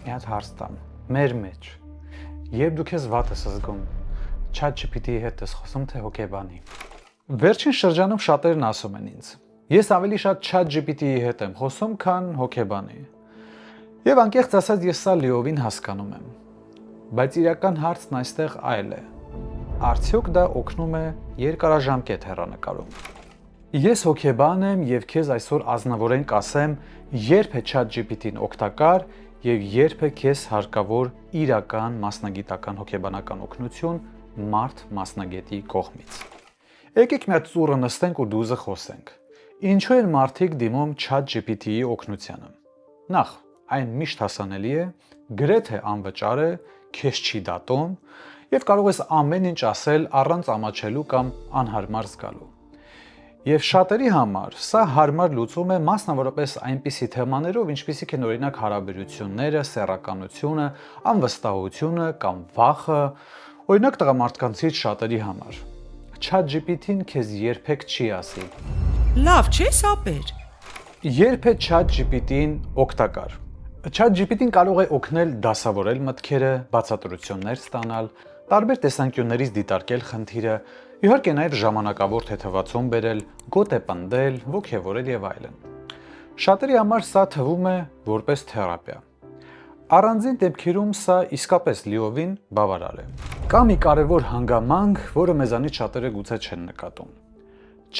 մի հատ հարց տամ։ Մեր մեջ երբ դու քեզ վատ ես զգում, ChatGPT-ի հետ ես խոսում թե հոգեբանի։ Վերջին շրջանում շատերն ասում են ինձ. ես ավելի շատ ChatGPT-ի հետ եմ խոսում, քան հոգեբանի։ Եվ անկեղծ ասած ես սա լիովին հասկանում եմ։ Բայց իրական հարցն այստեղ այլ է։ Արդյոք դա օգնում է երկարաժամկետ հեռանկարում։ Ես հոգեբան եմ եւ քեզ այսօր ազնվորեն կասեմ, երբ է ChatGPT-ն օգտակար եւ երբ է քեզ հարկավոր իրական մասնագիտական հոգեբանական օգնություն մարդ մասնագետի կողմից։ Եկեք մի հատ ծուռը նստենք ու դուզը խոսենք։ Ինչու են մարդիկ դիմում ChatGPT-ի օգնությանը։ Նախ, այն միշտ հասանելի է, գրեթե անվճար է, քեզ չի դատում եւ կարող ես ամեն ինչ ասել առանց ամաչելու կամ անհարմար զգալու։ Եվ շատերի համար սա հարմար լուծում է մասնավորապես այնպիսի թեմաներով, ինչպիսիք են օրինակ հարաբերությունները, սեռականությունը, անվստահությունը կամ վախը, օրինակ տղամարդկանցից շատերի համար։ ChatGPT-ն քեզ երբեք չի ասի. Լավ, չէ՞ սապեր։ Երբ է ChatGPT-ն օգտակար։ ChatGPT-ն կարող է օգնել դասավորել մտքերը, բացատրություններ ստանալ, տարբեր տեսանկյուններից դիտարկել խնդիրը, իհարկե նաև ժամանակավոր թեթևացում բերել, գոտե պնդել, ոգևորել եւ այլն։ Շատերի համար սա թվում է որպես թերապիա։ Առանձին դեպքերում սա իսկապես լիովին բավարար է։ Կա մի կարևոր հանգամանք, որը մեզանից շատերը գուցե չեն նկատում։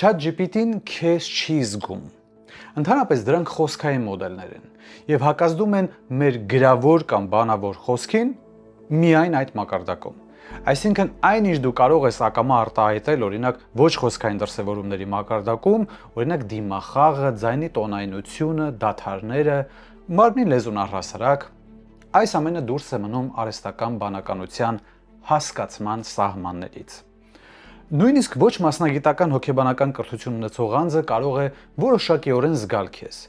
ChatGPT-ն քեզ չի զգում։ Ընդհանրապես դրանք խոսքային մոդելներ են եւ հակազդում են մեր գրավոր կամ բանավոր խոսքին միայն այդ մակարդակում։ Այսինքն այն ինչ դու կարող ես ակամա արտահայտել, օրինակ ոչ խոսքային դրսևորումների մակարդակում, օրինակ դիմախաղը, ձայնի տոնայնությունը, դադարները, մարմնի լեզուն առհասարակ, այս ամենը դուրս է մնում արհեստական բանականության հասկացման սահմաններից։ Նույնիսկ ոչ մասնագիտական հոգեբանական կրթություն ունեցող անձը կարող է որոշակիորեն զգալ քեզ։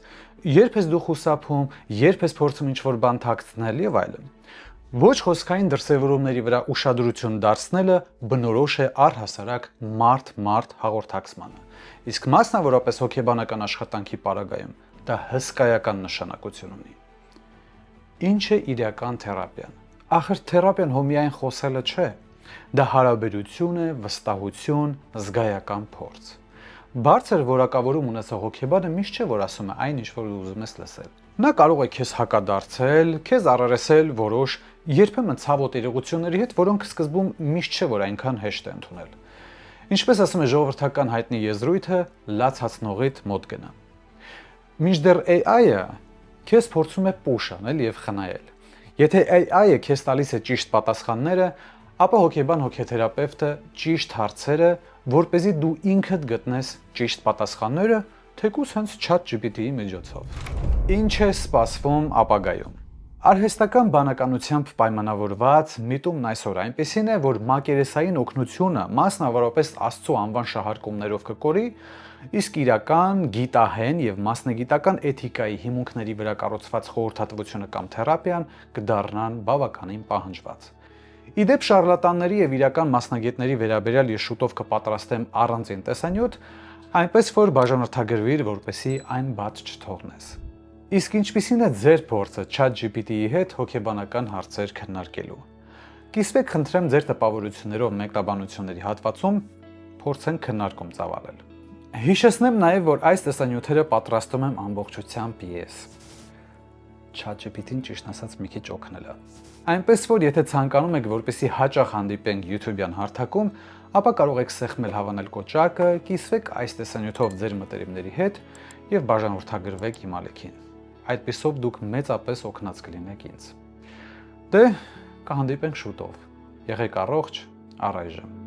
Երբ ես դու խուսափում, երբ ես փորձում ինչ-որ բան թաքցնել եւ այլն։ Ոչ խոսքային դրսևորումների վրա ուշադրություն դարձնելը բնորոշ է առհասարակ մարդ-մարդ հաղորդակցմանը։ Իսկ մասնավորապես հոգեբանական աշխատանքի պարագայում դա հսկայական նշանակություն ունի։ Ինչ է իրական թերապիան։ Ախր թերապիան հո միայն խոսելը չէ։ Դա հարաբերություն է, վստահություն, զգայական փորձ։ Բարձր որակավորում ունեցող հոգեբանը միշտ չէ, որ ասում է այն, ինչ որ ուզում ես լսել։ Նա կարող է քեզ հակադարձել, քեզ առերեսել որոշ երբեմն ցավոտ իրողությունների հետ, որոնք սկզբում միշտ չէ, որ այնքան հեշտ է ընդունել։ Ինչպես ասում է ժողովրդական հայտնի եզրույթը, լաց հացնողիդ մոտ գնա։ Մինչդեռ AI-ը քեզ փորձում է պուշ անել եւ խնայել։ Եթե AI-ը քեզ տալիս է ճիշտ պատասխանները, ապա հոգեբան հոգեթերապևտը ճիշտ հարցերը, որպեսզի դու ինքդ գտնես ճիշտ պատասխանները, թեկուզ հենց ChatGPT-ի միջոցով։ Ինչ է սպասվում ապագայում։ Արհեստական բանականությամբ պայմանավորված միտումն այսօր այնպեսին է, որ մակերեսային օգնությունը մասնավորապես Աստծո անվան շահարկումներով կկորի, իսկ իրական, գիտահեն եւ մասնագիտական էթիկայի հիմունքների վրա կառուցված խորհրդատվությունը կամ թերապիան կդառնան բավականին պահանջված։ Իդեպ շարլատանների եւ իրական մասնագետների վերաբերյալ ես շուտով կպատրաստեմ առանձին տեսանյութ, այնպես որ բաժանորդագրվիր, որպեսզի այն բաց չթողնես։ Իսկ ինչպիսին է ձեր փորձը ChatGPT-ի հետ հոգեբանական հարցեր քննարկելու։ Կիսվեք խնդրեմ ձեր տպավորություններով մեկնաբանությունների հատվածում, փորձենք քննարկում ծավալել։ Հիշեցնեմ նաև, որ այս տեսանյութերը պատրաստում եմ ամբողջությամբ ես։ ChatGPT-ին ճիշտ ասած մի քիչ օգնել է։ Այնպես որ եթե ցանկանում եք, որպեսզի հաճախ հանդիպենք YouTube-յան հարթակում, ապա կարող եք սեղմել հավանել կոճակը, կիսվեք այս տեսանյութով ձեր մտերիմների հետ եւ բաժանորդագրվեք իմ ալիքին։ Այդպիսով դուք մեծապես օգնած կլինեք ինձ։ Դե, կհանդիպենք շուտով։ Եղեք առողջ, առայժմ։